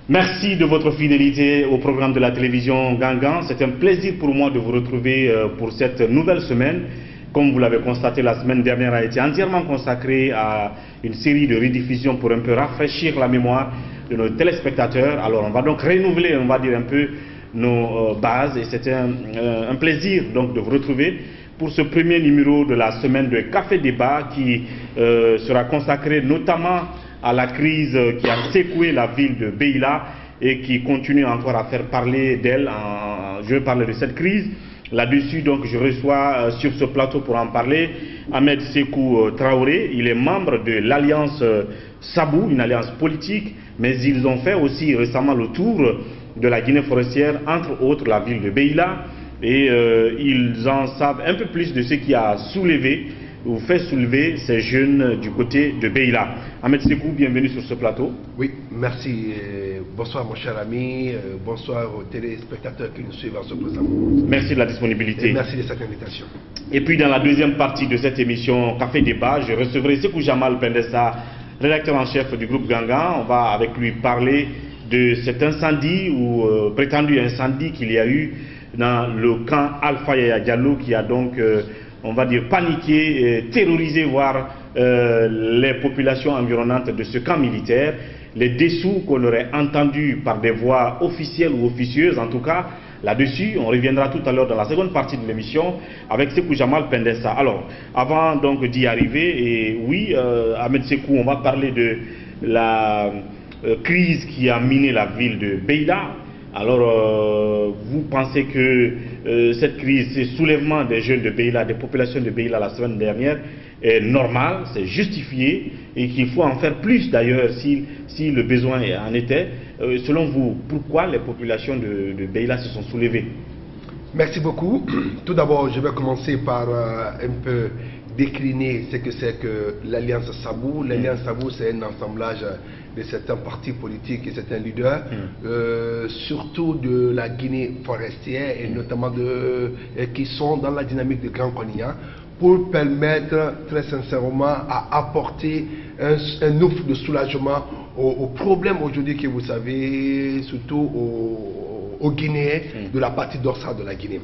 Merci de votre fidélité au programme de la télévision Gangan. C'est un plaisir pour moi de vous retrouver pour cette nouvelle semaine. Comme vous l'avez constaté, la semaine dernière a été entièrement consacrée à une série de rediffusions pour un peu rafraîchir la mémoire de nos téléspectateurs. Alors on va donc renouveler, on va dire un peu nos bases, et c'était un plaisir donc de vous retrouver pour ce premier numéro de la semaine de Café Débat qui sera consacré notamment à la crise qui a secoué la ville de Beila et qui continue encore à faire parler d'elle. Je vais parler de cette crise. Là-dessus, donc, je reçois sur ce plateau pour en parler Ahmed Sékou Traoré. Il est membre de l'Alliance Sabou, une alliance politique, mais ils ont fait aussi récemment le tour de la Guinée forestière, entre autres la ville de Beila, et ils en savent un peu plus de ce qui a soulevé ou fait soulever ces jeunes du côté de Beila. Ahmed Sékou, bienvenue sur ce plateau. Oui, merci. Bonsoir mon cher ami, bonsoir aux téléspectateurs qui nous suivent en ce présent. Merci de la disponibilité. Et merci de cette invitation. Et puis dans la deuxième partie de cette émission Café Débat, je recevrai Sékou Jamal Pendessa, rédacteur en chef du groupe Gangan. On va avec lui parler de cet incendie ou prétendu incendie qu'il y a eu dans le camp Alpha Yaya Diallo qui a donc on va dire paniqué, terrorisé, voire les populations environnantes de ce camp militaire. Les dessous qu'on aurait entendus par des voix officielles ou officieuses, en tout cas, là-dessus, on reviendra tout à l'heure dans la seconde partie de l'émission avec Sékou Jamal Pendessa. Alors, avant donc d'y arriver, et oui, Ahmed Sékou, on va parler de la crise qui a miné la ville de Beila. Alors, vous pensez que cette crise, ce soulèvement des jeunes de Beila, des populations de Beila la semaine dernière, est normal, c'est justifié, et qu'il faut en faire plus d'ailleurs si le besoin en était. Selon vous, pourquoi les populations de Beila se sont soulevées? Merci beaucoup. Tout d'abord, je vais commencer par un peu décliner ce que c'est que l'Alliance Sabou. L'Alliance Sabou, c'est un assemblage de certains partis politiques et certains leaders, surtout de la Guinée forestière et notamment qui sont dans la dynamique de Grand Konya, pour permettre très sincèrement à apporter un offre de soulagement aux problèmes aujourd'hui que vous savez, surtout aux Guinéens de la partie dorsale de la Guinée.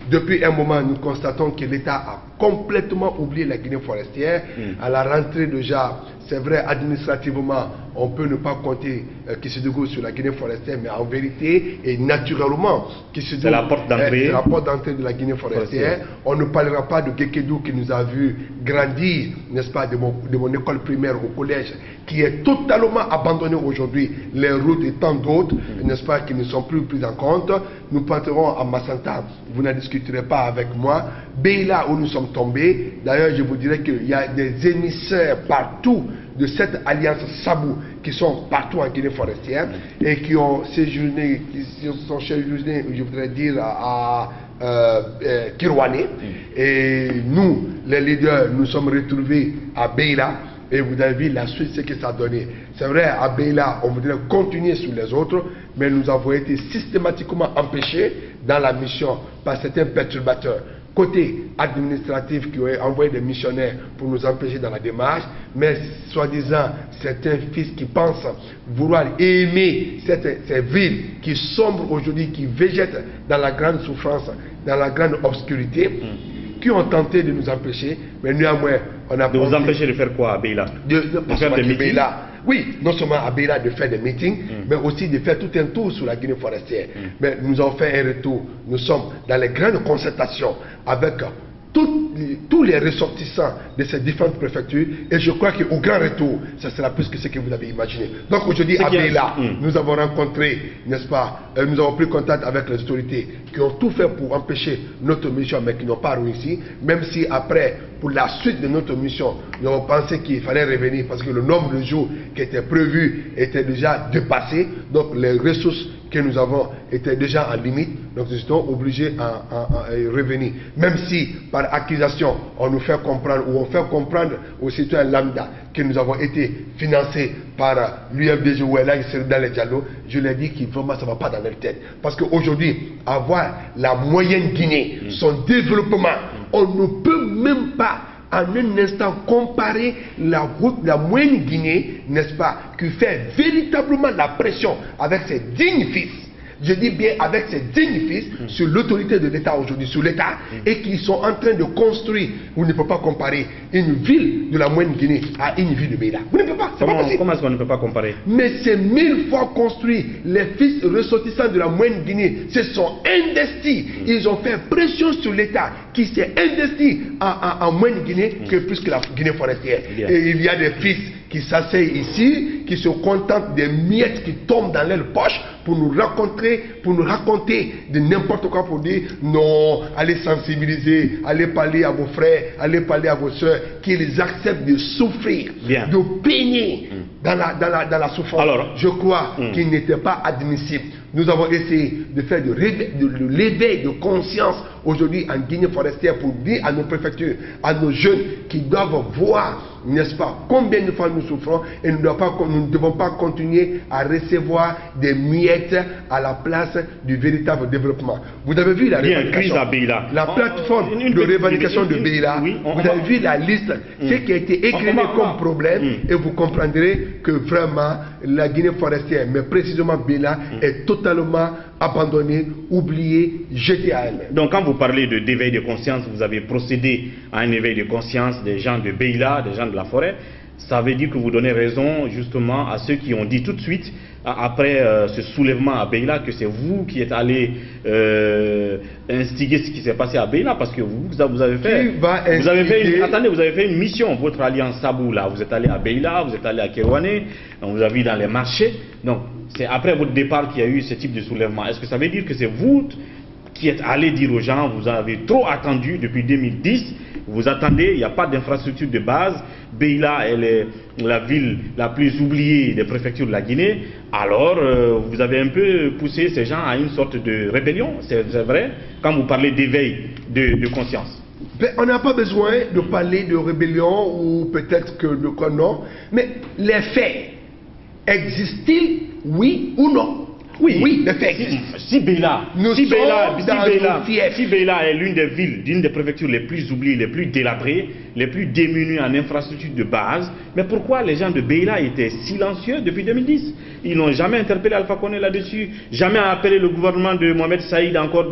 Depuis un moment, nous constatons que l'État a complètement oublié la Guinée forestière. À la rentrée déjà, c'est vrai, administrativement, on peut ne pas compter Kissidougou sur la Guinée forestière, mais en vérité et naturellement, Kissidougou c'est la porte d'entrée de la Guinée forestière. On ne parlera pas de Gekedou qui nous a vu grandir, n'est-ce pas, de mon école primaire au collège, qui est totalement abandonné aujourd'hui, les routes et tant d'autres, n'est-ce pas, qui ne sont plus prises en compte. Nous partirons à Massanta, vous n'en discuterez pas avec moi. Beila, où nous sommes tombés, d'ailleurs je vous dirais qu'il y a des émissaires partout de cette alliance Sabou qui sont partout en Guinée forestière et qui ont séjourné, je voudrais dire, à Kirwane. Et nous, les leaders, nous sommes retrouvés à Beila. Et vous avez vu la suite, ce que ça a donné. C'est vrai, à Beila, on voudrait continuer sur les autres, mais nous avons été systématiquement empêchés dans la mission par certains perturbateurs. Côté administratif qui ont envoyé des missionnaires pour nous empêcher dans la démarche, mais soi-disant certains fils qui pensent vouloir aimer ces villes qui sombrent aujourd'hui, qui végètent dans la grande souffrance, dans la grande obscurité, qui ont tenté de nous empêcher, mais néanmoins, on a... De vous empêcher de faire quoi à Beila? De faire des meetings. Oui, non seulement à Beila de faire des meetings, mais aussi de faire tout un tour sur la Guinée forestière. Mais nous avons fait un retour. Nous sommes dans les grandes concertations avec tous les ressortissants de ces différentes préfectures, et je crois qu'au grand retour, ça sera plus que ce que vous avez imaginé. Donc aujourd'hui à Beila, nous avons rencontré, n'est-ce pas, nous avons pris contact avec les autorités qui ont tout fait pour empêcher notre mission, mais qui n'ont pas réussi, même si après, pour la suite de notre mission, nous avons pensé qu'il fallait revenir parce que le nombre de jours qui était prévu était déjà dépassé, donc les ressources que nous avons étaient déjà en limite, donc nous étions obligés à revenir. Même si par accusation, on nous fait comprendre, ou on fait comprendre aux citoyens lambda que nous avons été financés par l'UFDG ou dans les Diallo, je l'ai dit que vraiment ça ne va pas dans leur tête. Parce qu'aujourd'hui, avoir la moyenne Guinée, son développement, on ne peut même pas en un instant comparer la moyenne Guinée, n'est-ce pas, qui fait véritablement la pression avec ses dignes fils. Je dis bien avec ses dignes fils sur l'autorité de l'État aujourd'hui, sur l'État, et qui sont en train de construire. Vous ne pouvez pas comparer une ville de la moyenne Guinée à une ville de Beila. Vous ne pouvez pas, c'est pas possible. Comment est-ce qu'on ne peut pas comparer? Mais c'est 1000 fois construit. Les fils ressortissants de la moyenne Guinée se sont investis. Ils ont fait pression sur l'État qui s'est investi en moyenne Guinée que plus que la Guinée forestière. Bien. Et il y a des fils qui s'asseyent ici, qui se contentent des miettes qui tombent dans leurs poches pour nous raconter de n'importe quoi, pour dire non, allez sensibiliser, allez parler à vos frères, allez parler à vos soeurs, qu'ils acceptent de souffrir, Bien. de peiner dans la souffrance. Alors, je crois qu'il n'était pas admissible. Nous avons essayé de faire de l'éveil de conscience aujourd'hui en Guinée forestière pour dire à nos préfectures, à nos jeunes qui doivent voir, n'est-ce pas, combien de fois nous souffrons, et nous ne devons pas continuer à recevoir des miettes à la place du véritable développement. Vous avez vu la revendication, la plateforme de revendication de Beila, vous avez vu la liste, ce qui a été éclairé comme problème, et vous comprendrez que vraiment la Guinée forestière, mais précisément Beila, est totalement abandonnée, oubliée, jetée à elle. Donc quand vous parlez d'éveil de conscience, vous avez procédé à un éveil de conscience des gens de Beila, des gens de la forêt. Ça veut dire que vous donnez raison justement à ceux qui ont dit tout de suite, après ce soulèvement à Beila, que c'est vous qui êtes allé instiguer ce qui s'est passé à Beila, parce que vous avez fait une mission, votre alliance Sabou là, vous êtes allé à Beila, vous êtes allé à Kerouané, on vous a vu dans les marchés. Donc c'est après votre départ qu'il y a eu ce type de soulèvement. Est-ce que ça veut dire que c'est vous qui êtes allé dire aux gens, vous avez trop attendu depuis 2010, vous attendez, il n'y a pas d'infrastructure de base, Beila elle est la ville la plus oubliée des préfectures de la Guinée, alors vous avez un peu poussé ces gens à une sorte de rébellion, c'est vrai, quand vous parlez d'éveil de conscience. Ben, on n'a pas besoin de parler de rébellion ou peut-être que de quoi non, mais les faits existent-ils, oui ou non? Oui, les faits existent. Si Beila est l'une des villes, l'une des préfectures les plus oubliées, les plus délabrées, les plus démunies en infrastructures de base, mais pourquoi les gens de Beila étaient silencieux depuis 2010? Ils n'ont jamais interpellé Alpha Condé là-dessus, jamais appelé le gouvernement de Mohamed Saïd, encore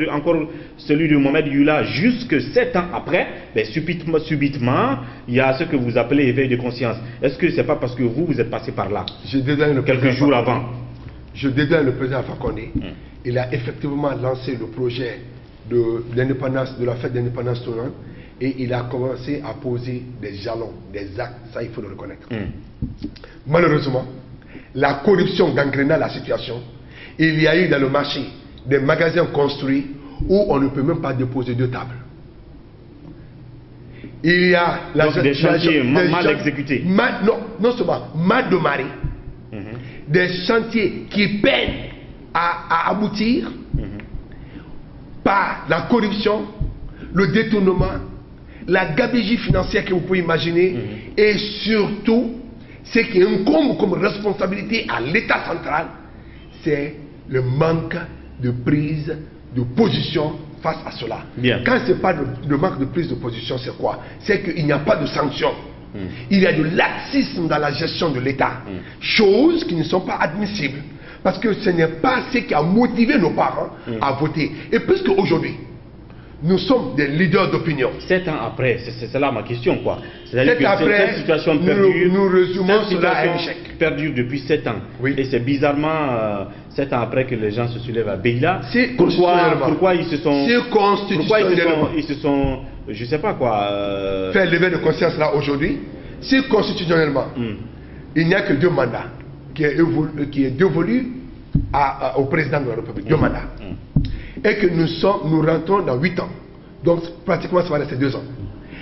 celui de Mohamed Yula, jusque 7 ans après, ben, subitement, il y a ce que vous appelez éveil de conscience. Est-ce que c'est pas parce que vous êtes passé par là, quelques jours avant? Je dédaigne le président Alpha Condé. Il a effectivement lancé le projet de l'indépendance, de la fête d'indépendance tournante, et il a commencé à poser des jalons, des actes, ça il faut le reconnaître. Malheureusement, la corruption gangréna la situation. Il y a eu dans le marché des magasins construits où on ne peut même pas déposer 2 tables. Il y a des chantiers mal exécutés. Non seulement mal de marée. Des chantiers qui peinent à aboutir par la corruption, le détournement, la gabegie financière que vous pouvez imaginer, et surtout, ce qui incombe comme responsabilité à l'État central, c'est le manque de prise de position face à cela. Bien. Quand ce n'est pas le manque de prise de position, c'est quoi? C'est qu'il n'y a pas de sanction. Il y a de laxisme dans la gestion de l'État, choses qui ne sont pas admissibles, parce que ce n'est pas ce qui a motivé nos parents à voter. Et puisque aujourd'hui, nous sommes des leaders d'opinion. 7 ans après, c'est là ma question, quoi. C'est-à-dire que après, cette situation perdure, nous résumons cela à un échec. Perdure depuis 7 ans. Oui. Et c'est bizarrement 7 ans après que les gens se soulèvent à Beila. Pourquoi ils se sont... ils se sont... Je sais pas quoi... Faire lever de conscience là aujourd'hui, si constitutionnellement, il n'y a que 2 mandats qui est dévolu au président de la République. 2 mandats. Et que nous rentrons dans 8 ans. Donc pratiquement ça va rester 2 ans.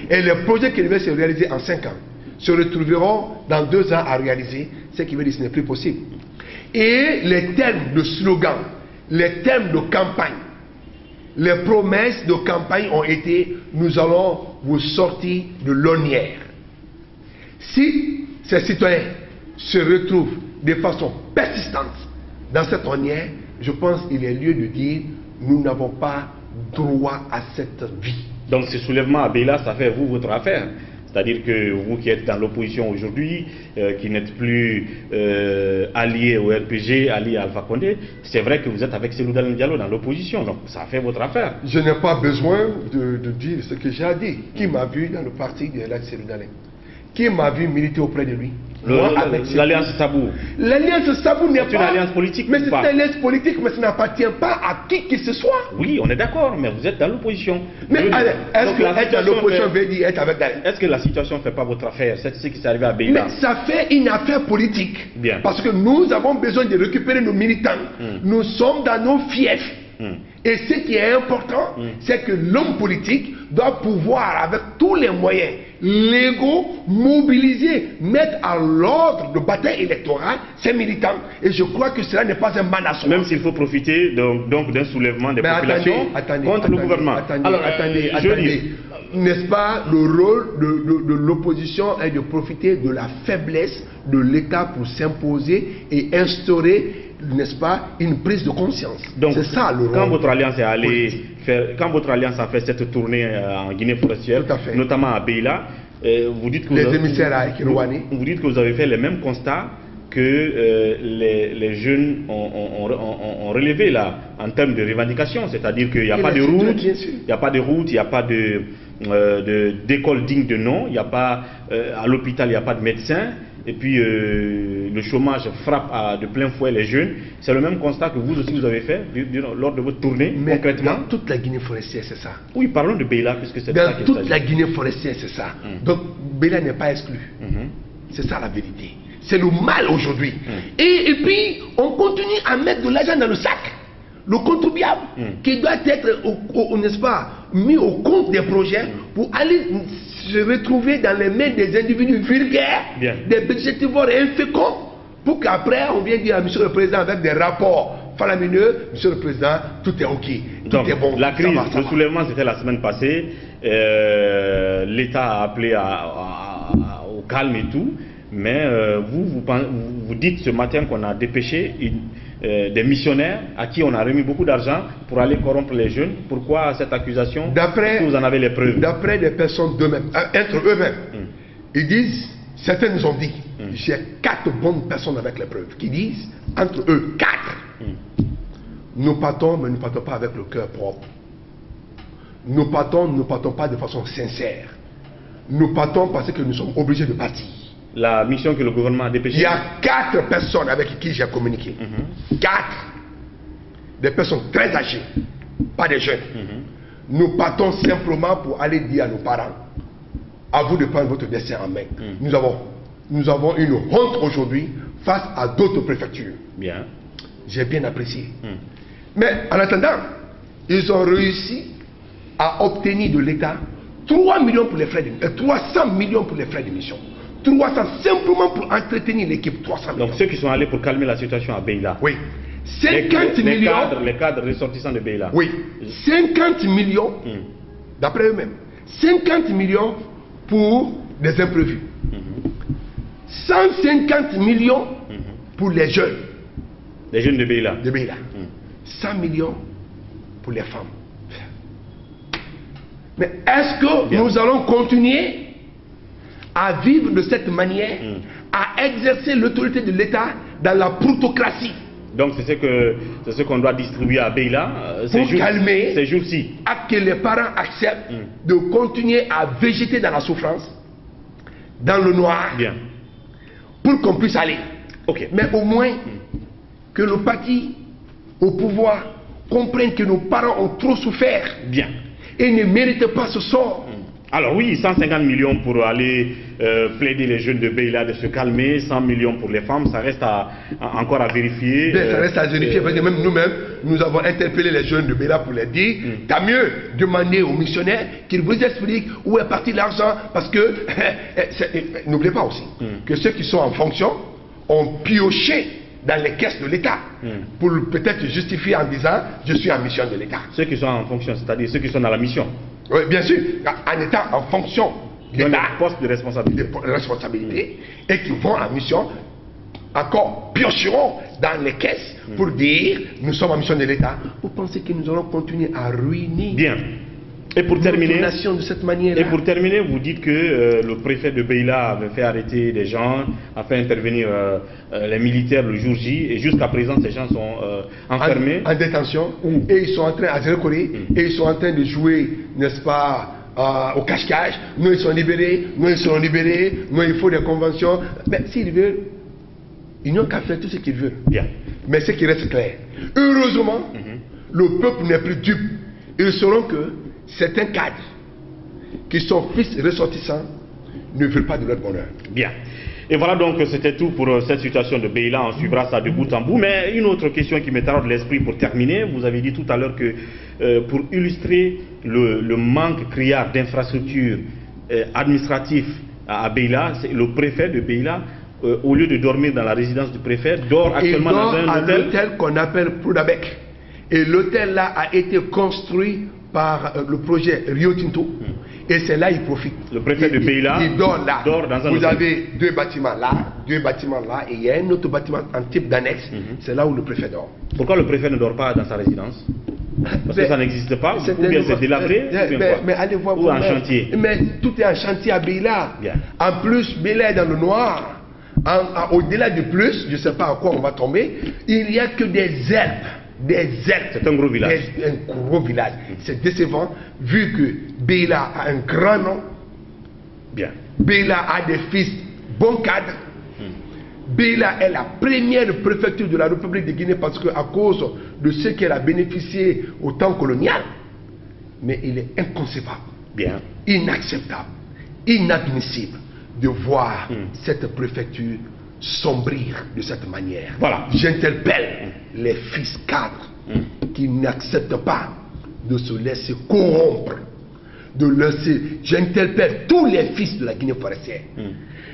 Et les projets qui devaient se réaliser en 5 ans se retrouveront dans 2 ans à réaliser, ce qui veut dire que ce n'est plus possible. Et les thèmes de slogan, les thèmes de campagne, les promesses de campagne ont été: nous allons vous sortir de l'ornière. Si ces citoyens se retrouvent de façon persistante dans cette ornière, je pense qu'il est lieu de dire: nous n'avons pas droit à cette vie. Donc ce soulèvement à Beila, ça fait votre affaire. C'est-à-dire que vous qui êtes dans l'opposition aujourd'hui, qui n'êtes plus allié au RPG, allié à Alpha Condé, c'est vrai que vous êtes avec Cellou Dalein Diallo dans l'opposition, donc ça fait votre affaire. Je n'ai pas besoin de dire ce que j'ai dit. Qui m'a vu dans le parti de Cellou Dalein? Qui m'a vu militer auprès de lui? L'alliance Sabou. L'alliance Sabou n'est pas une alliance politique. Mais c'est une alliance politique, mais ça n'appartient pas à qui que ce soit. Oui, on est d'accord, mais vous êtes dans l'opposition. Mais est-ce que être dans l'opposition veut dire être avec Dalein? Est-ce que la situation ne fait pas votre affaire? C'est ce qui s'est arrivé à Beila. Mais ça fait une affaire politique. Bien. Parce que nous avons besoin de récupérer nos militants. Nous sommes dans nos fiefs. Et ce qui est important, c'est que l'homme politique doit pouvoir, avec tous les moyens légaux, mobiliser, mettre à l'ordre de bataille électorale ses militants. Et je crois que cela n'est pas un menace. Même s'il faut profiter donc d'un soulèvement des populations contre le gouvernement. Attendez. N'est-ce pas, le rôle de l'opposition est de profiter de la faiblesse de l'État pour s'imposer et instaurer, n'est-ce pas, une prise de conscience. Donc, c'est ça le rôle. Quand votre alliance est allée quand votre alliance a fait cette tournée en Guinée forestière, notamment à Beila, vous dites que vous dites que vous avez fait les mêmes constats que les jeunes ont relevé là en termes de revendications, c'est-à-dire qu'il n'y a, pas de route, il n'y a pas de route, il n'y a pas d'école digne de nom, il n'y a pas à l'hôpital, il n'y a pas de médecin. Et puis le chômage frappe de plein fouet les jeunes. C'est le même constat que vous aussi vous avez fait lors de votre tournée. Mais concrètement. Dans toute la Guinée forestière, c'est ça. Oui, parlons de Beila, puisque c'est ça. Dans toute la Guinée forestière, c'est ça. Donc Beila n'est pas exclu. C'est ça la vérité. C'est le mal aujourd'hui. Et puis, on continue à mettre de l'argent dans le sac. Le contribuable qui doit être, n'est-ce pas, mis au compte des projets pour aller se retrouver dans les mains des individus vulgaires, des budgétivores inféconds, pour qu'après on vienne dire à M. le Président avec des rapports faramineux, M. le Président, tout est ok, tout est bon. La crise, le soulèvement c'était la semaine passée, l'État a appelé au calme et tout, mais vous dites ce matin qu'on a dépêché des missionnaires à qui on a remis beaucoup d'argent pour aller corrompre les jeunes. Pourquoi cette accusation? D'après, vous en avez les preuves. D'après des personnes d'eux-mêmes, entre eux-mêmes, ils disent, certains nous ont dit, j'ai 4 bonnes personnes avec les preuves, qui disent, entre eux, 4, nous partons, mais nous ne partons pas avec le cœur propre. Nous ne partons pas de façon sincère. Nous partons parce que nous sommes obligés de partir. La mission que le gouvernement a dépêchée. Il y a 4 personnes avec qui j'ai communiqué. 4. Des personnes très âgées, pas des jeunes. Nous partons simplement pour aller dire à nos parents, à vous de prendre votre destin en main. Nous avons une honte aujourd'hui face à d'autres préfectures. Bien. J'ai bien apprécié. Mais en attendant, ils ont réussi à obtenir de l'État 3 millions pour les frais de 300 millions pour les frais de mission. 300 simplement pour entretenir l'équipe, 300 millions. Donc ceux qui sont allés pour calmer la situation à Beila. Oui. 50 millions. Les cadres ressortissants de Beila. Oui. 50 millions, d'après eux-mêmes. 50 millions pour des imprévus. 150 millions pour les jeunes. Les jeunes de Beila. 100 millions pour les femmes. Mais est-ce que nous allons continuer à vivre de cette manière, à exercer l'autorité de l'État dans la plutocratie? Donc c'est ce qu'on doit distribuer à Beila pour calmer, ces jours-ci, à que les parents acceptent de continuer à végéter dans la souffrance, dans le noir, pour qu'on puisse aller. Mais au moins que le parti au pouvoir comprenne que nos parents ont trop souffert et ne méritent pas ce sort. Alors oui, 150 millions pour aller plaider les jeunes de Beila de se calmer, 100 millions pour les femmes, ça reste encore à vérifier. Ça reste à vérifier, parce que même nous-mêmes, nous avons interpellé les jeunes de Beila pour les dire, t'as mieux demander aux missionnaires qu'ils vous expliquent où est parti l'argent, parce que, n'oubliez pas aussi, que ceux qui sont en fonction ont pioché dans les caisses de l'État, pour peut-être justifier en disant, je suis en mission de l'État. Ceux qui sont en fonction, c'est-à-dire ceux qui sont dans la mission. Oui, bien sûr, en étant en fonction d'État, poste de responsabilité, et qui vont en mission, encore piocheront dans les caisses pour dire, nous sommes en mission de l'État. Vous pensez que nous allons continuer à ruiner Et pour terminer, nation de cette manière-là. Et pour terminer, vous dites que le préfet de Beila avait fait arrêter des gens, a fait intervenir les militaires le jour J, et jusqu'à présent, ces gens sont enfermés. En détention, et ils sont en train, à Zéro-Corée, et ils sont en train de jouer, n'est-ce pas, au cache-cache. Nous, ils sont libérés, nous, ils sont libérés, nous, il faut des conventions. Mais s'ils veulent, ils n'ont qu'à faire tout ce qu'ils veulent. Bien. Mais ce qui reste clair, heureusement, le peuple n'est plus dupe. Ils sauront que certains cadres qui sont fils ressortissants ne veulent pas de leur bonheur. Bien. Et voilà donc, c'était tout pour cette situation de Beila. On suivra ça de bout en bout. Mais une autre question qui me taraude l'esprit pour terminer. Vous avez dit tout à l'heure que pour illustrer le manque criard d'infrastructures administratives à Beila, le préfet de Beila, au lieu de dormir dans la résidence du préfet, dort actuellement dans un hôtel qu'on appelle Proudabek. Et l'hôtel là a été construit par le projet Rio Tinto. Et c'est là il profite. Le préfet de Beila il dort là. Dort dans un Vous hôtel. avez deux bâtiments là, et il y a un autre bâtiment en type d'annexe. C'est là où le préfet dort. Pourquoi le préfet ne dort pas dans sa résidence? Parce que ça n'existe pas, ou bien c'est délabré, mais allez voir ou en chantier. Mais tout est en chantier à Beila. En plus, Beila est dans le noir. Au-delà de plus, je ne sais pas à quoi on va tomber, il n'y a que des herbes. C'est un gros village. Un gros village. C'est décevant, vu que Beila a un grand nom. Bien. Beila a des fils bons cadres. Beila est la première préfecture de la République de Guinée parce qu'à cause de ce qu'elle a bénéficié au temps colonial. Mais il est inconcevable, bien, inacceptable, inadmissible de voir cette préfecture sombrir de cette manière. Voilà. J'interpelle les fils cadres qui n'acceptent pas de se laisser corrompre, j'interpelle tous les fils de la Guinée forestière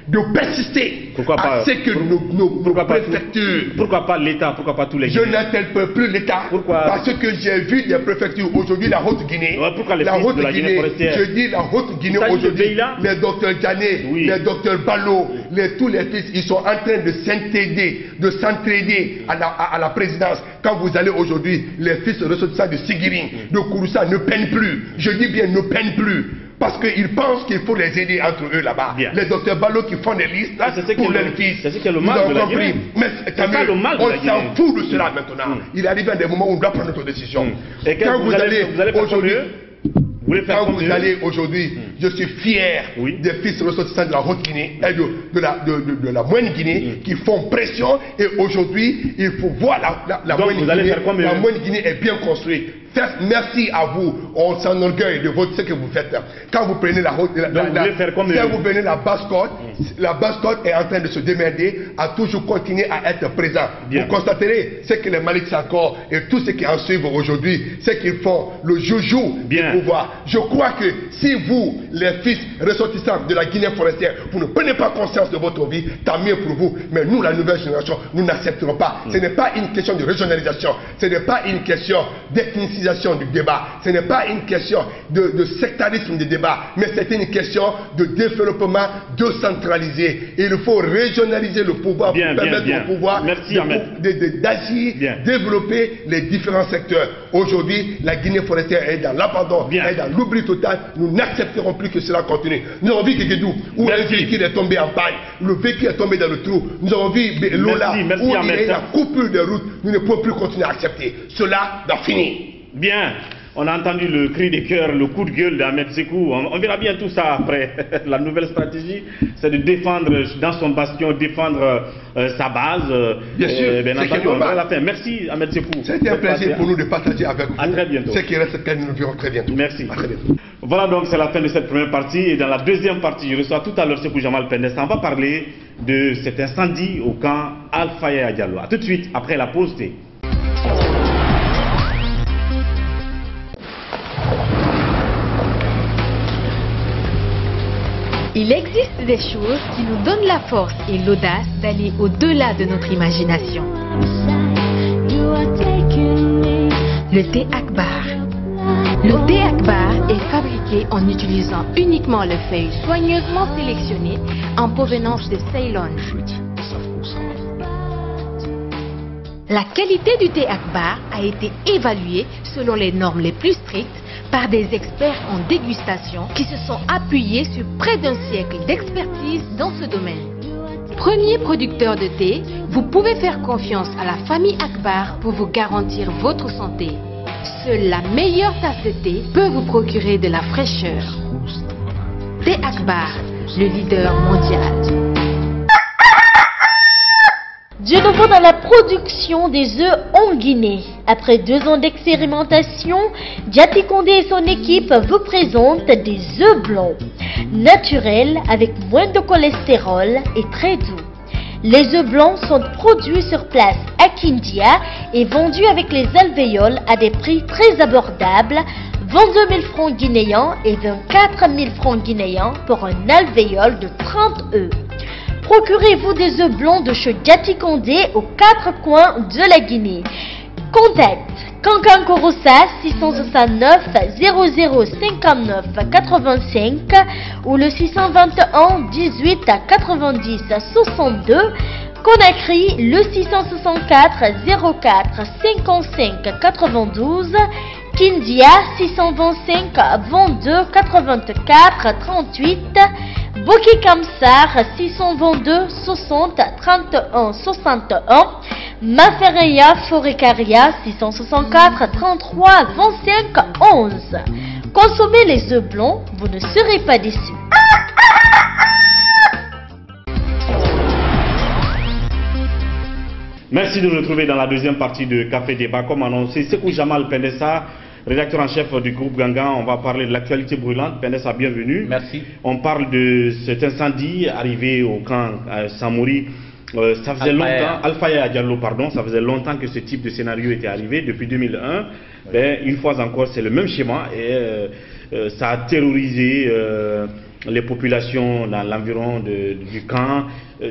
de persister à ce que nos préfectures... Pourquoi pas l'État? Pourquoi pas tous les Guinéens? Je n'interpelle plus l'État parce que j'ai vu des préfectures aujourd'hui, la Haute-Guinée. Pourquoi les fils de la Guinée forestière? Je dis la Haute-Guinée aujourd'hui, les docteurs Djané, les docteurs Ballo, tous les fils, ils sont en train de s'entraider à la présidence. Quand vous allez aujourd'hui, les fils ressortissants de Sigiring, de Kouroussa ne peinent plus. Je dis bien ne peinent plus. Parce qu'ils pensent qu'il faut les aider entre eux là-bas. Les docteurs Ballo qui font des listes pour leurs fils. C'est ce qui est le mal de la Guinée. Mais on s'en fout de cela maintenant. Il arrive à des moments où on doit prendre notre décision. Et quand vous allez aujourd'hui... Quand vous allez aujourd'hui, je suis fier des fils ressortissants de la Haute-Guinée et de la Moyenne-Guinée qui font pression. Et aujourd'hui, il faut voir la Moyenne-Guinée est bien construite. Merci à vous, on s'enorgueille de ce que vous faites. Quand vous prenez la basse-côte est en train de se démerder, à toujours continuer à être présent. Vous constaterez ce que les Maliks encore et tout ce qui en suivent aujourd'hui, c'est qu'ils font le joujou du pouvoir. Je crois que si vous, les fils ressortissants de la Guinée forestière, vous ne prenez pas conscience de votre vie, tant mieux pour vous. Mais nous, la nouvelle génération, nous n'accepterons pas. Ce n'est pas une question de régionalisation, ce n'est pas une question d'ethnicité du débat, ce n'est pas une question de sectarisme du débat, mais c'est une question de développement décentralisé. Il faut régionaliser le pouvoir pour permettre au pouvoir d'agir, développer les différents secteurs. Aujourd'hui, la Guinée forestière est dans l'abandon, est dans l'oubli total. Nous n'accepterons plus que cela continue. Nous avons vu Kékédou, où un véhicule est tombé en panne, le véhicule est tombé dans le trou. Nous avons vu Lola, où il y a la coupure de route. Nous ne pouvons plus continuer à accepter. Cela doit finir. Bien, on a entendu le cri de cœur, le coup de gueule d'Ahmed Sékou. On verra bien tout ça après. La nouvelle stratégie, c'est de défendre dans son bastion, défendre sa base. Bien sûr, bien entendu, on verra la fin. Merci Ahmed Sékou. C'était un plaisir pour nous de partager avec vous. À très bientôt. Ce qui reste, nous nous verrons très bientôt. Merci. À très bientôt. Voilà donc, c'est la fin de cette première partie. Et dans la deuxième partie, je reçois tout à l'heure Sékou Jamal Pendes. On va parler de cet incendie au camp Alpha Yaya Diallo. A tout de suite, après la pause thé. Il existe des choses qui nous donnent la force et l'audace d'aller au-delà de notre imagination. Le thé Akbar. Le thé Akbar est fabriqué en utilisant uniquement les feuilles soigneusement sélectionnées en provenance de Ceylon. La qualité du thé Akbar a été évaluée selon les normes les plus strictes par des experts en dégustation qui se sont appuyés sur près d'un siècle d'expertise dans ce domaine. Premier producteur de thé, vous pouvez faire confiance à la famille Akbar pour vous garantir votre santé. Seule la meilleure tasse de thé peut vous procurer de la fraîcheur. Thé Akbar, le leader mondial. De nouveau dans la production des œufs en Guinée. Après 2 ans d'expérimentation, Diaty Condé et son équipe vous présentent des œufs blancs, naturels avec moins de cholestérol et très doux. Les œufs blancs sont produits sur place à Kindia et vendus avec les alvéoles à des prix très abordables, 22 000 francs guinéens et 24 000 francs guinéens pour un alvéole de 30 œufs. Procurez-vous des œufs blancs de chez Diaty Condé aux 4 coins de la Guinée. Contact Kankan Korossa 669 0059 85 ou le 621 18 90 62. Conakry le 664 04 55 92. Kindia 625 22 84 38. Boki Kamsar 622 60 31 61. Mafereya Forecaria 664 33 25 11. Consommez les œufs blancs, vous ne serez pas déçus. Merci de nous retrouver dans la deuxième partie de Café Débat. Comme annoncé, Sekou Jamal Pendessa, rédacteur en chef du groupe Gangan. On va parler de l'actualité brûlante. Pendessa, bienvenue. Merci. On parle de cet incendie arrivé au camp Samouri. Ça faisait longtemps, Alfaya Diallo, pardon, ça faisait longtemps que ce type de scénario était arrivé, depuis 2001. Oui. Ben, une fois encore, c'est le même schéma et ça a terrorisé les populations dans l'environ du camp.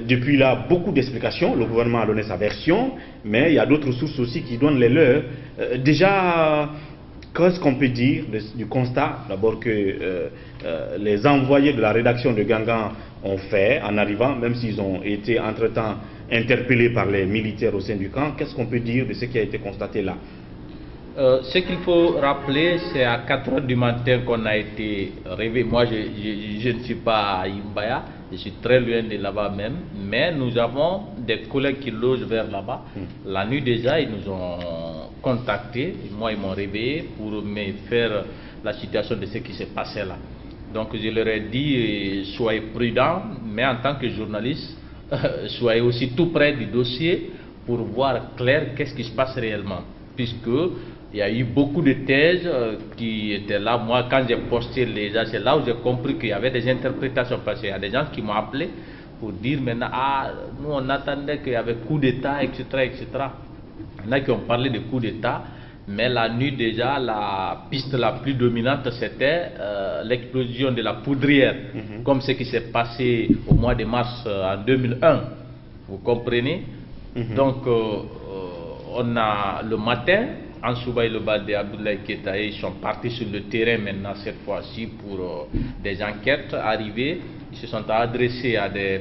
Depuis là, beaucoup d'explications. Le gouvernement a donné sa version, mais il y a d'autres sources aussi qui donnent les leurs. Déjà, qu'est-ce qu'on peut dire du constat? D'abord que les envoyés de la rédaction de Gangan ont fait en arrivant, même s'ils ont été entre-temps interpellés par les militaires au sein du camp. Qu'est-ce qu'on peut dire de ce qui a été constaté là? Ce qu'il faut rappeler, c'est à 4 h du matin qu'on a été réveillé. Moi, je ne suis pas à Imbaya, je suis très loin de là-bas même, mais nous avons des collègues qui logent vers là-bas. La nuit déjà, ils nous ont contactés. Moi, ils m'ont réveillé pour me faire la situation de ce qui s'est passé là. Donc, je leur ai dit, soyez prudents, mais en tant que journaliste, soyez aussi tout près du dossier pour voir clair qu'est-ce qui se passe réellement. Puisque il y a eu beaucoup de thèses qui étaient là. Moi, quand j'ai posté les gens, c'est là où j'ai compris qu'il y avait des interprétations. Parce qu'il y a des gens qui m'ont appelé pour dire maintenant, ah, nous on attendait qu'il y avait coup d'État, etc., etc. Il y en a qui ont parlé de coup d'État, mais la nuit déjà, la piste la plus dominante, c'était l'explosion de la poudrière, comme ce qui s'est passé au mois de mars en 2001. Vous comprenez? Donc, on a le matin, Ansouba et le Bade Abdoulaye Keita, ils sont partis sur le terrain maintenant cette fois-ci pour des enquêtes arrivées. Ils se sont adressés à des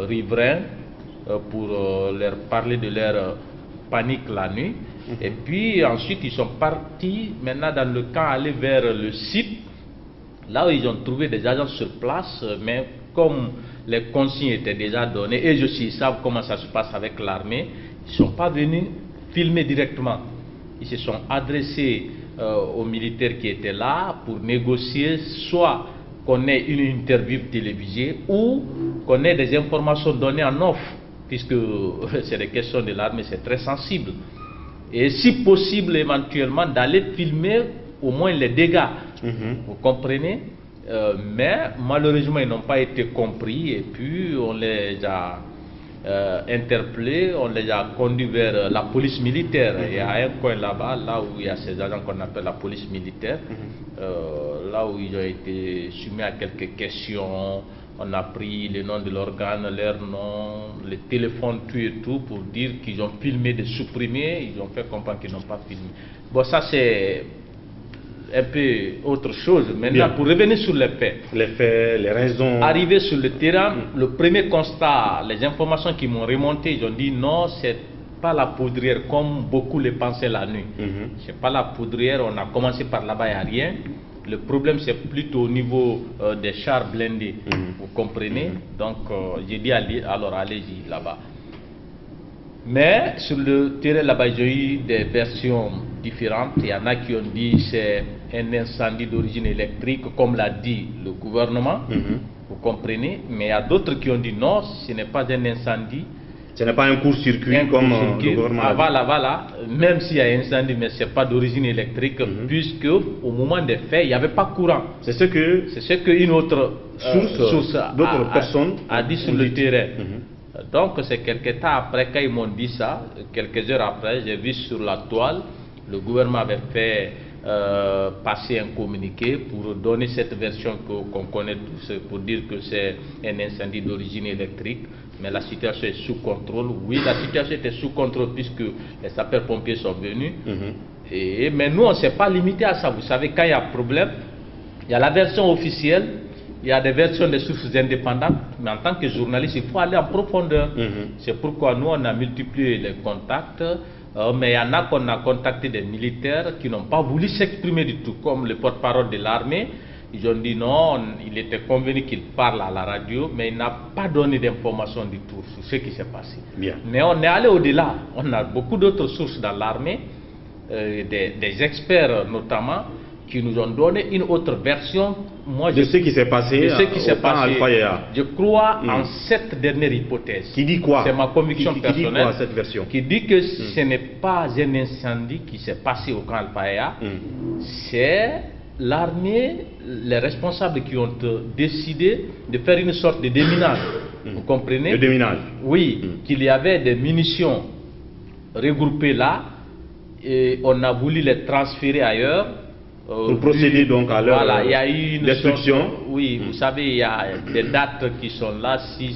riverains pour leur parler de leur panique la nuit. Et puis ensuite ils sont partis maintenant dans le camp, aller vers le site, là où ils ont trouvé des agents sur place, mais comme les consignes étaient déjà données, et je sais, ils savent comment ça se passe avec l'armée, ils ne sont pas venus filmer directement. Ils se sont adressés aux militaires qui étaient là pour négocier soit qu'on ait une interview télévisée ou qu'on ait des informations données en off, puisque c'est des questions de l'armée, c'est très sensible. Et si possible, éventuellement, d'aller filmer au moins les dégâts. Vous comprenez? Mais malheureusement, ils n'ont pas été compris et puis on les a interpellés, on les a conduits vers la police militaire. Il y a un coin là-bas, là où il y a ces agents qu'on appelle la police militaire, là où ils ont été soumis à quelques questions. On a pris le nom de l'organe, leur nom, le téléphone, tout et tout, pour dire qu'ils ont filmé de supprimer. Ils ont fait comprendre qu'ils n'ont pas filmé. Bon, ça c'est un peu autre chose. Maintenant, pour revenir sur les faits. Les faits, les raisons. Arrivé sur le terrain, le premier constat, les informations qui m'ont remonté, ils ont dit non, pas la poudrière comme beaucoup le pensaient la nuit. C'est pas la poudrière, on a commencé par là-bas, il n'y a rien. Le problème, c'est plutôt au niveau des chars blindés, vous comprenez. Donc, j'ai dit, alors allez-y là-bas. Mais sur le terrain là-bas, j'ai eu des versions différentes. Il y en a qui ont dit c'est un incendie d'origine électrique, comme l'a dit le gouvernement, vous comprenez. Mais il y a d'autres qui ont dit non, ce n'est pas un incendie. Ce n'est pas un court-circuit comme le gouvernement a dit. Voilà, même s'il y a un incendie, mais ce n'est pas d'origine électrique, puisque au moment des faits, il n'y avait pas courant. C'est ce qu'une autre source d'autres personnes a dit sur le terrain. Donc c'est quelques temps après, quand ils m'ont dit ça, quelques heures après, j'ai vu sur la toile, le gouvernement avait fait passer un communiqué pour donner cette version qu'on connaît tous, pour dire que c'est un incendie d'origine électrique. Mais la situation est sous contrôle. Oui, la situation était sous contrôle puisque les sapeurs-pompiers sont venus. Mais nous, on ne s'est pas limité à ça. Vous savez, quand il y a problème, il y a la version officielle, il y a des versions des sources indépendantes. Mais en tant que journaliste, il faut aller en profondeur. C'est pourquoi nous, on a multiplié les contacts. Mais il y en a qu'on a contacté des militaires qui n'ont pas voulu s'exprimer du tout, comme le porte-parole de l'armée. Ils ont dit non, il était convenu qu'il parle à la radio, mais il n'a pas donné d'informations du tout sur ce qui s'est passé. Bien. Mais on est allé au-delà. On a beaucoup d'autres sources dans l'armée, des experts notamment, qui nous ont donné une autre version. Moi, de ce qui s'est passé Je crois en cette dernière hypothèse. Qui dit quoi? C'est ma conviction personnelle. Qui dit quoi, cette version? Qui dit que ce n'est pas un incendie qui s'est passé au camp Al-Faya, c'est l'armée, les responsables qui ont décidé de faire une sorte de déminage. Vous comprenez? Le déminage. Oui, qu'il y avait des munitions regroupées là, et on a voulu les transférer ailleurs. Pour procéder donc à leur il y a eu une destruction. Oui, vous savez, il y a des dates qui sont là. Si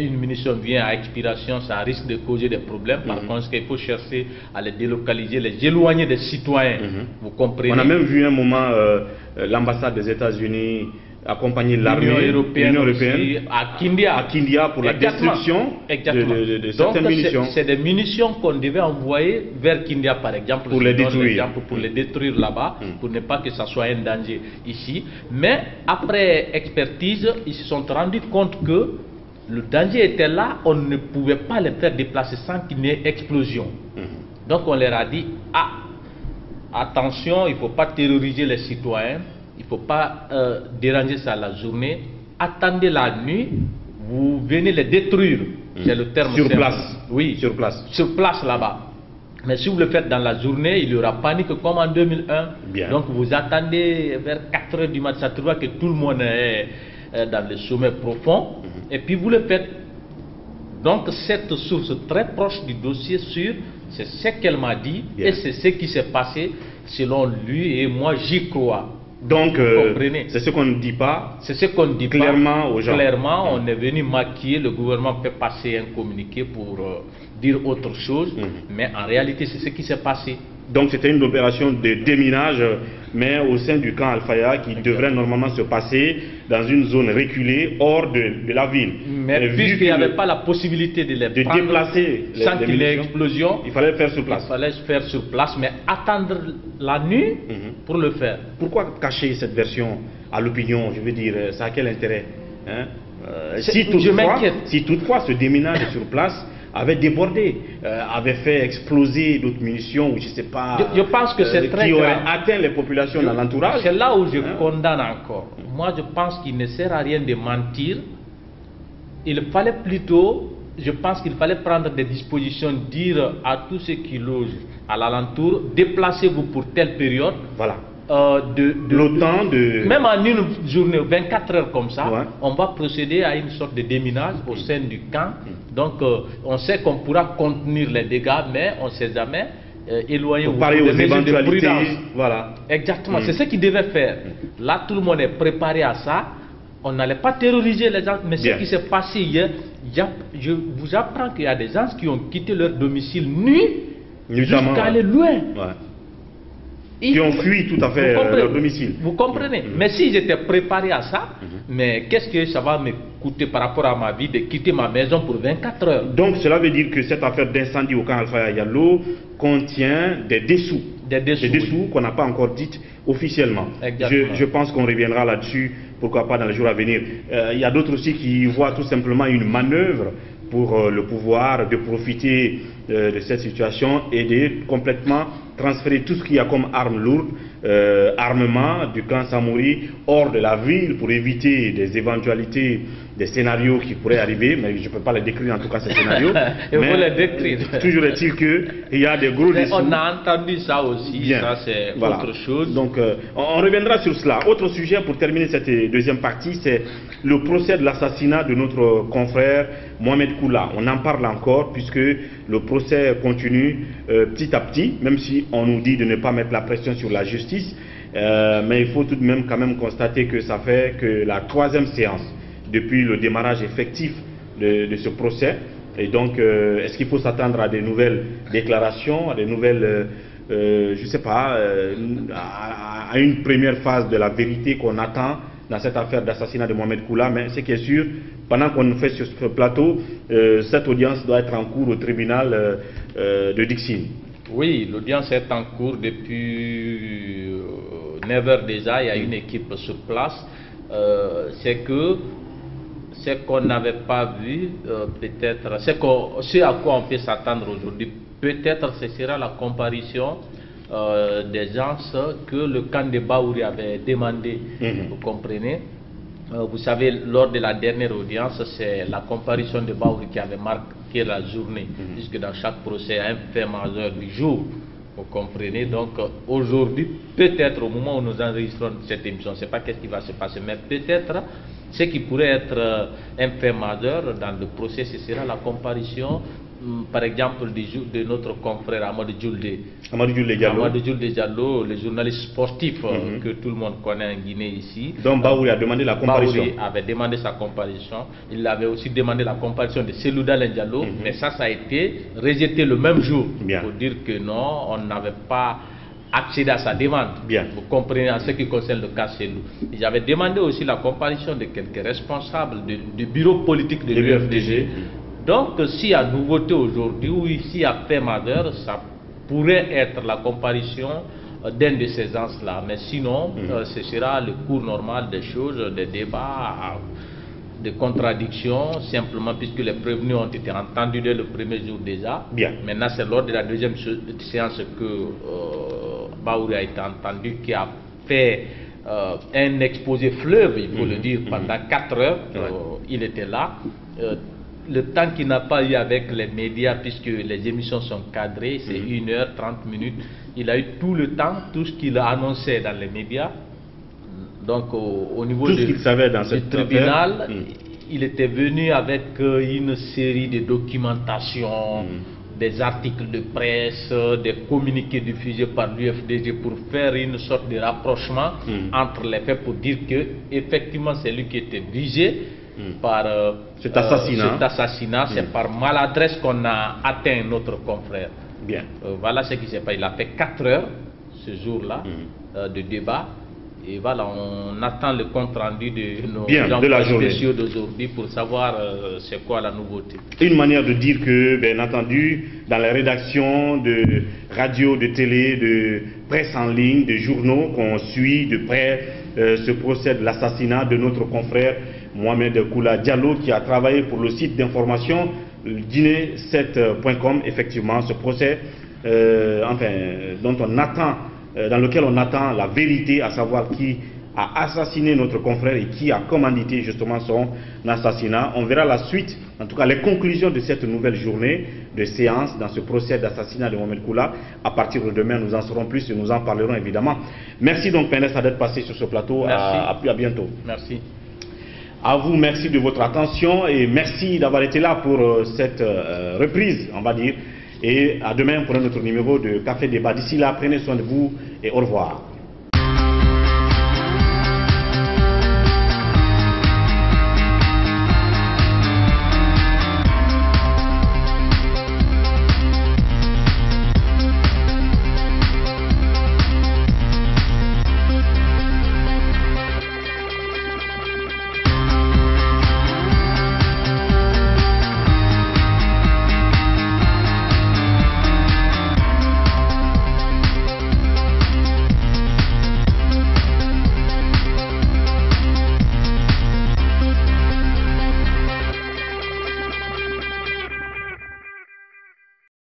une munition vient à expiration, ça risque de causer des problèmes. Par conséquent, il faut chercher à les délocaliser, les éloigner des citoyens. Vous comprenez? On a même vu un moment l'ambassade des États-Unis accompagner l'armée européenne à Kindia pour la destruction de certaines munitions. C'est des munitions qu'on devait envoyer vers Kindia par exemple, pour les détruire. Pour les détruire là-bas, pour ne pas que ça soit un danger ici. Mais après expertise, ils se sont rendus compte que le danger était là, on ne pouvait pas les faire déplacer sans qu'il y ait explosion. Donc on leur a dit, attention, il ne faut pas terroriser les citoyens. Il ne faut pas déranger ça la journée. Attendez la nuit, vous venez les détruire. C'est le terme sur simple. Place. Oui, sur place. Sur place là-bas. Mais si vous le faites dans la journée, il y aura panique comme en 2001. Bien. Donc vous attendez vers 4 h du matin, ça trouve que tout le monde est dans le sommet profond. Et puis vous le faites. Donc cette source très proche du dossier c'est ce qu'elle m'a dit. Bien. Et c'est ce qui s'est passé selon lui et moi j'y crois. Donc, c'est ce qu'on ne dit pas. C'est ce qu'on dit clairement aux gens. Clairement, on est venu maquiller. Le gouvernement fait passer un communiqué pour dire autre chose. Mais en réalité, c'est ce qui s'est passé. Donc, c'était une opération de déminage, mais au sein du camp Al-Faya qui devrait normalement se passer dans une zone reculée hors de la ville. Mais puisqu'il n'y avait pas la possibilité de les déplacer sans qu'il y ait explosion, il fallait le faire sur place. Il fallait faire sur place, mais attendre la nuit pour le faire. Pourquoi cacher cette version à l'opinion? Je veux dire, ça a quel intérêt, hein? Si toutefois ce déminage sur place avait débordé, avait fait exploser d'autres munitions, ou je ne sais pas, je pense que c'est très qui auraient grave. atteint les populations dans l'entourage. C'est là où je condamne encore. Moi, je pense qu'il ne sert à rien de mentir. Il fallait plutôt, je pense qu'il fallait prendre des dispositions, dire à tous ceux qui logent à l'alentour, déplacez-vous pour telle période. Voilà. L'OTAN même en une journée, 24 heures comme ça, on va procéder à une sorte de déminage au sein du camp. Donc on sait qu'on pourra contenir les dégâts, mais on ne sait jamais éloigner aux éventualités. Voilà. Exactement, c'est ce qu'ils devaient faire. Là, tout le monde est préparé à ça. On n'allait pas terroriser les gens, mais ce qui s'est passé hier, je vous apprends qu'il y a des gens qui ont quitté leur domicile nuit jusqu'à aller loin. Qui ont fui tout à fait leur domicile. Vous comprenez? Mais s'ils étaient préparés à ça, mais qu'est-ce que ça va me coûté par rapport à ma vie de quitter ma maison pour 24 heures. Donc cela veut dire que cette affaire d'incendie au camp Alpha Diallo contient des dessous. Des dessous qu'on n'a pas encore dites officiellement. Je pense qu'on reviendra là-dessus, pourquoi pas dans les jours à venir. Il y a d'autres aussi qui voient tout simplement une manœuvre pour le pouvoir de profiter de cette situation et de complètement transférer tout ce qu'il y a comme armes lourdes, armement du clan Samori hors de la ville pour éviter des éventualités, des scénarios qui pourraient arriver, mais je ne peux pas les décrire en tout cas ces scénarios. Il faut les décrire. Toujours est-il qu'il y a des gros dessous. On a entendu ça aussi, bien. Ça c'est autre chose. Donc on reviendra sur cela. Autre sujet pour terminer cette deuxième partie, c'est le procès de l'assassinat de notre confrère Mohamed Koula. On en parle encore puisque le procès continue petit à petit, même si on nous dit de ne pas mettre la pression sur la justice, mais il faut tout de même quand même constater que ça fait que la 3e séance depuis le démarrage effectif de ce procès. Et donc, est-ce qu'il faut s'attendre à des nouvelles déclarations, à des nouvelles, je ne sais pas, à une première phase de la vérité qu'on attend dans cette affaire d'assassinat de Mohamed Koula? Mais ce qui est sûr, pendant qu'on fait sur ce plateau, cette audience doit être en cours au tribunal de Dixine. Oui, l'audience est en cours depuis 9 heures déjà. Il y a une équipe sur place. C'est qu'on n'avait pas vu, peut-être, ce à quoi on peut s'attendre aujourd'hui, peut-être ce sera la comparution des gens que le camp de Baouri avait demandé, vous comprenez. Vous savez, lors de la dernière audience, c'est la comparution de Baouri qui avait marqué la journée, puisque dans chaque procès, il y a un fait majeur du jour. Vous comprenez, donc aujourd'hui, peut-être au moment où nous enregistrons cette émission, je ne sais pas qu'est-ce qui va se passer, mais peut-être ce qui pourrait être un fait majeur dans le procès, ce sera la comparution, par exemple, de notre confrère Amadou Djoulde Diallo, le journaliste sportif que tout le monde connaît en Guinée ici. Donc Baouri a demandé la comparution. Baouri avait demandé sa comparution. Il avait aussi demandé la comparution de Selouda Diallo, mais ça a été rejeté le même jour. Pour dire que non, on n'avait pas accéder à sa demande. Vous comprenez, en ce qui concerne le cas Selou. J'avais demandé aussi la comparution de quelques responsables du bureau politique de l'UFDG. Donc, s'il y a nouveauté aujourd'hui, ou s'il y a fait majeur, ça pourrait être la comparution d'un de ces gens-là. Mais sinon, ce sera le cours normal des choses, des débats, des contradictions, simplement puisque les prévenus ont été entendus dès le premier jour déjà. Maintenant, c'est lors de la deuxième séance que Baouri a été entendu, qui a fait un exposé fleuve, il faut le dire, pendant 4 heures. Il était là. Le temps qu'il n'a pas eu avec les médias, puisque les émissions sont cadrées, c'est 1h30. Il a eu tout le temps, tout ce qu'il a annoncé dans les médias. Donc au niveau du tribunal, il était venu avec une série de documentations, des articles de presse, des communiqués diffusés par l'UFDG pour faire une sorte de rapprochement entre les faits, pour dire que effectivement c'est lui qui était visé par cet assassinat. C'est par maladresse qu'on a atteint notre confrère. Voilà ce qui s'est passé. Il a fait 4 heures ce jour-là de débat. Et voilà, on attend le compte rendu de nos gens spéciaux d'aujourd'hui pour savoir c'est quoi la nouveauté. Une manière de dire que, bien entendu, dans les rédactions de radio, de télé, de presse en ligne, de journaux, qu'on suit de près ce procès de l'assassinat de notre confrère Mohamed Koula Diallo, qui a travaillé pour le site d'information Guinée7.com. Effectivement, ce procès, dans lequel on attend la vérité, à savoir qui a assassiné notre confrère et qui a commandité justement son assassinat. On verra la suite, en tout cas les conclusions de cette nouvelle journée de séance dans ce procès d'assassinat de Mohamed Koula. À partir de demain, nous en saurons plus et nous en parlerons évidemment. Merci donc Pénès d'être passé sur ce plateau. À bientôt. Merci. À vous, merci de votre attention et merci d'avoir été là pour cette reprise, on va dire. Et à demain pour un autre numéro de Café Débat. D'ici là, prenez soin de vous et au revoir.